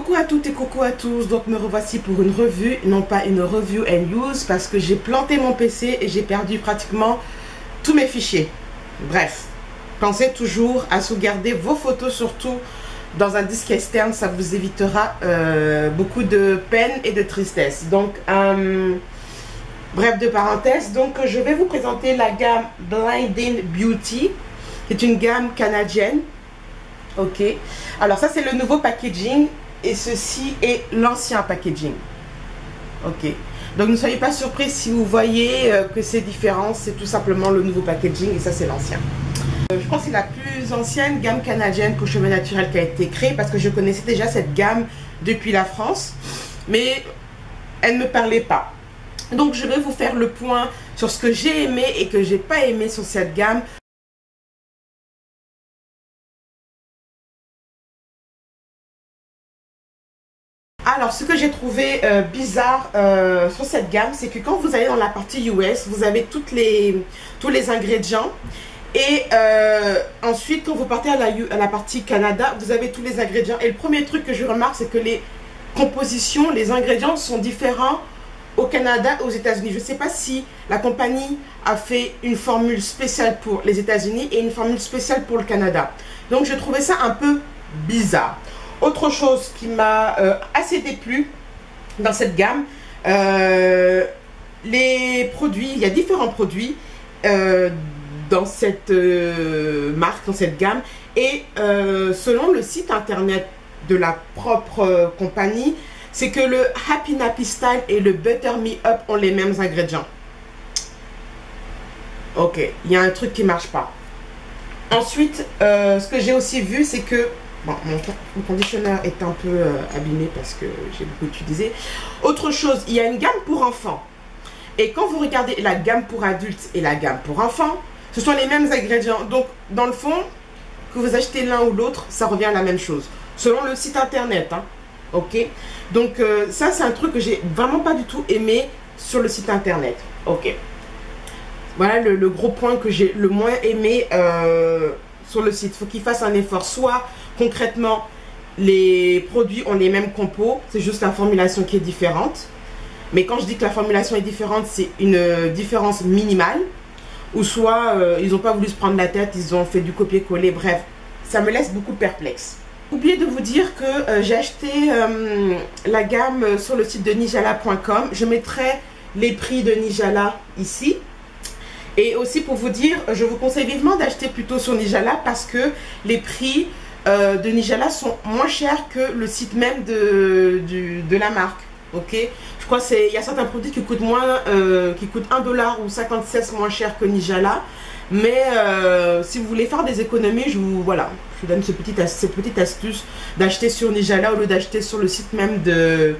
Coucou à toutes et coucou à tous, donc me revoici pour une revue, non pas une review and use parce que j'ai planté mon PC et j'ai perdu pratiquement tous mes fichiers. Bref, pensez toujours à sauvegarder vos photos surtout dans un disque externe, ça vous évitera beaucoup de peine et de tristesse. Donc, bref de parenthèse, donc je vais vous présenter la gamme Blinding Beauty, qui est une gamme canadienne. Ok, alors ça c'est le nouveau packaging et ceci est l'ancien packaging. Ok, donc ne soyez pas surpris si vous voyez que c'est différent, c'est tout simplement le nouveau packaging et ça c'est l'ancien. Je pense que c'est la plus ancienne gamme canadienne pour cheveux naturels qui a été créée parce que je connaissais déjà cette gamme depuis la France, mais elle ne me parlait pas. Donc je vais vous faire le point sur ce que j'ai aimé et que j'ai pas aimé sur cette gamme. Alors, ce que j'ai trouvé bizarre sur cette gamme, c'est que quand vous allez dans la partie US, vous avez tous les ingrédients. Et ensuite, quand vous partez à la partie Canada, vous avez tous les ingrédients. Et le premier truc que je remarque, c'est que les compositions, les ingrédients sont différents au Canada et aux États-Unis. Je ne sais pas si la compagnie a fait une formule spéciale pour les États-Unis et une formule spéciale pour le Canada. Donc, je trouvais ça un peu bizarre. Autre chose qui m'a assez déplu dans cette gamme, les produits, il y a différents produits dans cette marque, dans cette gamme. Et selon le site internet de la propre compagnie, c'est que le Happy Nappy Style et le Butter Me Up ont les mêmes ingrédients. Ok, il y a un truc qui ne marche pas. Ensuite, ce que j'ai aussi vu, c'est que bon, mon conditionneur est un peu abîmé parce que j'ai beaucoup utilisé. Autre chose, il y a une gamme pour enfants. Et quand vous regardez la gamme pour adultes et la gamme pour enfants, ce sont les mêmes ingrédients. Donc, dans le fond, que vous achetez l'un ou l'autre, ça revient à la même chose. Selon le site internet. Hein. Ok. Donc, ça, c'est un truc que j'ai vraiment pas du tout aimé sur le site internet. Ok. Voilà le gros point que j'ai le moins aimé sur le site. Il faut qu'il fasse un effort. Soit concrètement, les produits ont les mêmes compos, c'est juste la formulation qui est différente. Mais quand je dis que la formulation est différente, c'est une différence minimale. Ou soit ils n'ont pas voulu se prendre la tête, ils ont fait du copier-coller. Bref, ça me laisse beaucoup perplexe. Oublié de vous dire que j'ai acheté la gamme sur le site de nijala.com. Je mettrai les prix de Nijala ici. Et aussi pour vous dire, je vous conseille vivement d'acheter plutôt sur Nijala parce que les prix de Nijala sont moins chers que le site même de la marque. Ok, je crois qu'il y a certains produits qui coûtent moins, qui coûtent 1$ ou 50 cents moins cher que Nijala. Mais si vous voulez faire des économies, je vous donne cette petite astuce d'acheter sur Nijala au lieu d'acheter sur le site même de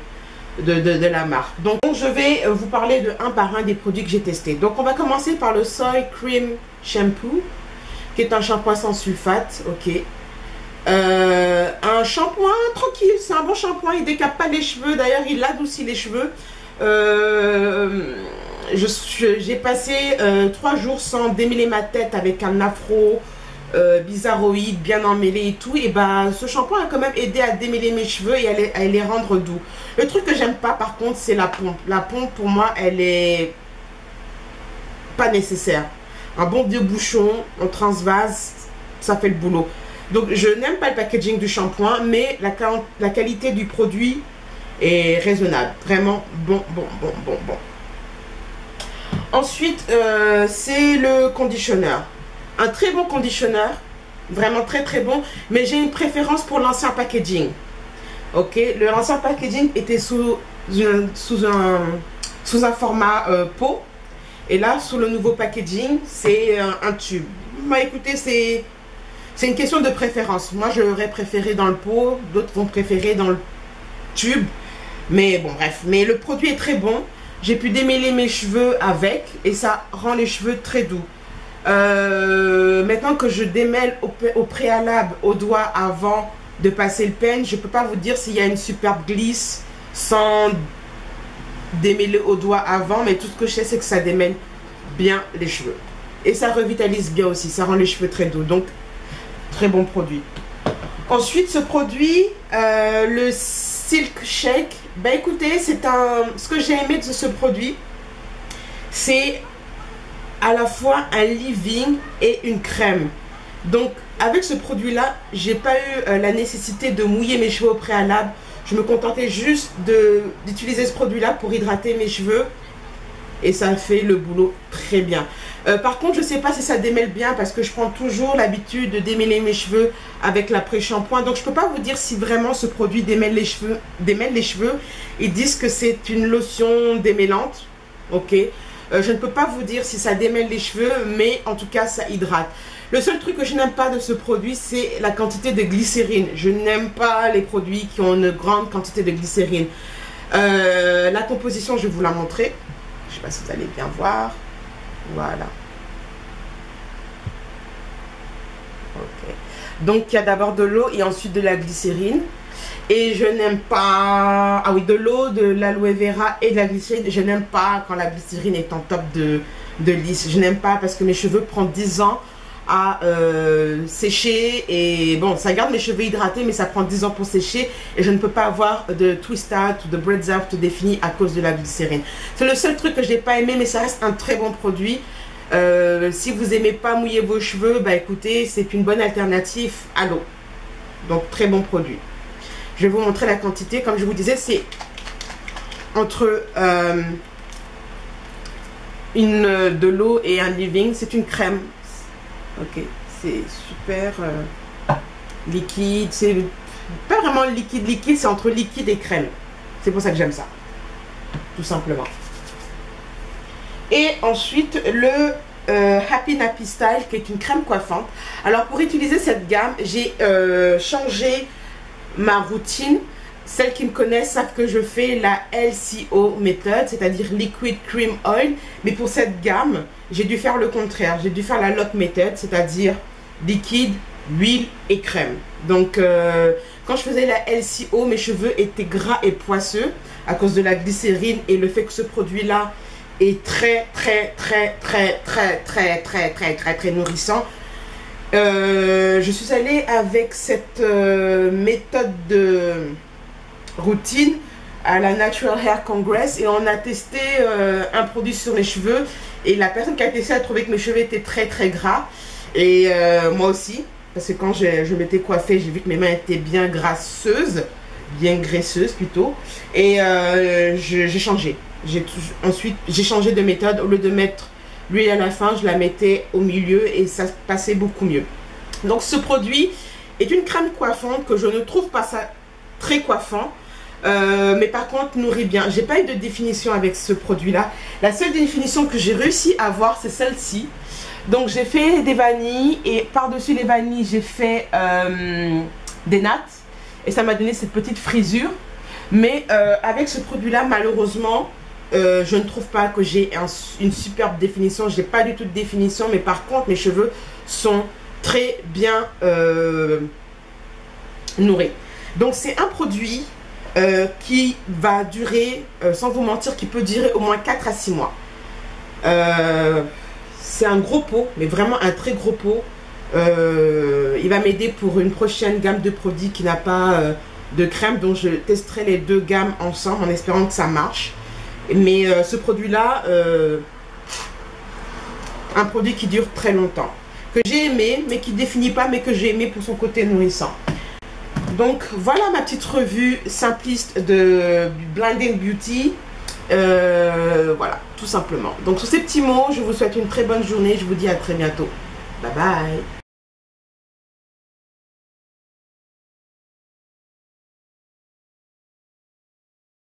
la marque. Donc je vais vous parler de un par un des produits que j'ai testés. Donc on va commencer par le Soy Cream Shampoo, qui est un shampoing sans sulfate. Ok. Un shampoing tranquille, c'est un bon shampoing, il décape pas les cheveux, d'ailleurs il adoucit les cheveux. J'ai passé 3 jours sans démêler ma tête avec un afro bizarroïde, bien emmêlé et tout, et bah ce shampoing a quand même aidé à démêler mes cheveux et à les rendre doux. Le truc que j'aime pas par contre, c'est la pompe. La pompe pour moi elle est pas nécessaire. Un bon vieux bouchon en transvase, ça fait le boulot. Donc je n'aime pas le packaging du shampoing, mais la qualité du produit est raisonnable. Vraiment bon. Ensuite, c'est le conditionneur. Un très bon conditionneur, vraiment très bon, mais j'ai une préférence pour l'ancien packaging. Ok, l'ancien packaging était sous un format pot, et là, sous le nouveau packaging, c'est un tube. Bah écoutez, c'est une question de préférence. Moi, j'aurais préféré dans le pot, d'autres vont préférer dans le tube. Mais bon, bref. Mais le produit est très bon. J'ai pu démêler mes cheveux avec et ça rend les cheveux très doux. Maintenant que je démêle au préalable au doigt avant de passer le peigne, je ne peux pas vous dire s'il y a une superbe glisse sans démêler au doigt avant. Mais tout ce que je sais, c'est que ça démêle bien les cheveux. Et ça revitalise bien aussi. Ça rend les cheveux très doux. Donc, très bon produit. Ensuite, ce produit, le Silk Shake. Bah écoutez, ce que j'ai aimé de ce produit, c'est à la fois un leave-in et une crème. Donc avec ce produit là, j'ai pas eu la nécessité de mouiller mes cheveux au préalable. Je me contentais juste d'utiliser ce produit là pour hydrater mes cheveux et ça fait le boulot très bien. Par contre, je sais pas si ça démêle bien parce que je prends toujours l'habitude de démêler mes cheveux avec l'après-shampoing. Donc je peux pas vous dire si vraiment ce produit démêle les cheveux. Ils disent que c'est une lotion démêlante. Ok. Je ne peux pas vous dire si ça démêle les cheveux, mais en tout cas ça hydrate. Le seul truc que je n'aime pas de ce produit, c'est la quantité de glycérine. Je n'aime pas les produits qui ont une grande quantité de glycérine. La composition, je vais vous la montrer. Je ne sais pas si vous allez bien voir. Voilà. Ok. Donc il y a d'abord de l'eau et ensuite de la glycérine. Et je n'aime pas... Ah oui, de l'eau, de l'aloe vera et de la glycérine. Je n'aime pas quand la glycérine est en top de lisse. Je n'aime pas parce que mes cheveux prennent 10 ans à sécher. Et bon, ça garde mes cheveux hydratés, mais ça prend 10 ans pour sécher. Et je ne peux pas avoir de twist out ou de braids out défini à cause de la glycérine. C'est le seul truc que je n'ai pas aimé, mais ça reste un très bon produit. Si vous n'aimez pas mouiller vos cheveux, bah écoutez, c'est une bonne alternative à l'eau. Donc, très bon produit. Je vais vous montrer la quantité. Comme je vous disais, c'est entre de l'eau et un leave-in. C'est une crème. Ok, c'est super liquide. C'est pas vraiment liquide, c'est entre liquide et crème. C'est pour ça que j'aime ça. Tout simplement. Et ensuite, le Happy Nappy Style, qui est une crème coiffante. Alors, pour utiliser cette gamme, j'ai changé ma routine. Celles qui me connaissent savent que je fais la LCO méthode, c'est-à-dire Liquid Cream Oil. Mais pour cette gamme, j'ai dû faire le contraire. J'ai dû faire la LOC méthode, c'est-à-dire liquide, huile et crème. Donc, quand je faisais la LCO, mes cheveux étaient gras et poisseux à cause de la glycérine et le fait que ce produit-là est très nourrissant. Je suis allée avec cette méthode de routine à la Natural Hair Congress et on a testé un produit sur mes cheveux et la personne qui a testé a trouvé que mes cheveux étaient très gras et moi aussi parce que quand je m'étais coiffée, j'ai vu que mes mains étaient bien graisseuses plutôt et j'ai changé. Ensuite j'ai changé de méthode. Au lieu de mettre l'huile à la fin, je la mettais au milieu et ça passait beaucoup mieux. Donc ce produit est une crème coiffante que je ne trouve pas ça très coiffant, mais par contre nourrit bien. J'ai pas eu de définition avec ce produit là. La seule définition que j'ai réussi à avoir, c'est celle-ci. Donc j'ai fait des vanilles et par dessus les vanilles j'ai fait des nattes et ça m'a donné cette petite frisure. Mais avec ce produit là, malheureusement je ne trouve pas que j'ai une superbe définition. Je n'ai pas du tout de définition, mais par contre mes cheveux sont très bien nourris. Donc c'est un produit qui va durer, sans vous mentir, qui peut durer au moins 4 à 6 mois. C'est un gros pot, mais vraiment un très gros pot. Il va m'aider pour une prochaine gamme de produits qui n'a pas de crème, donc je testerai les deux gammes ensemble en espérant que ça marche. Mais ce produit-là, un produit qui dure très longtemps, que j'ai aimé, mais qui ne définit pas, mais que j'ai aimé pour son côté nourrissant. Donc voilà ma petite revue simpliste de Blending Beauty. Voilà, tout simplement. Donc sur ces petits mots, je vous souhaite une très bonne journée. Je vous dis à très bientôt. Bye bye.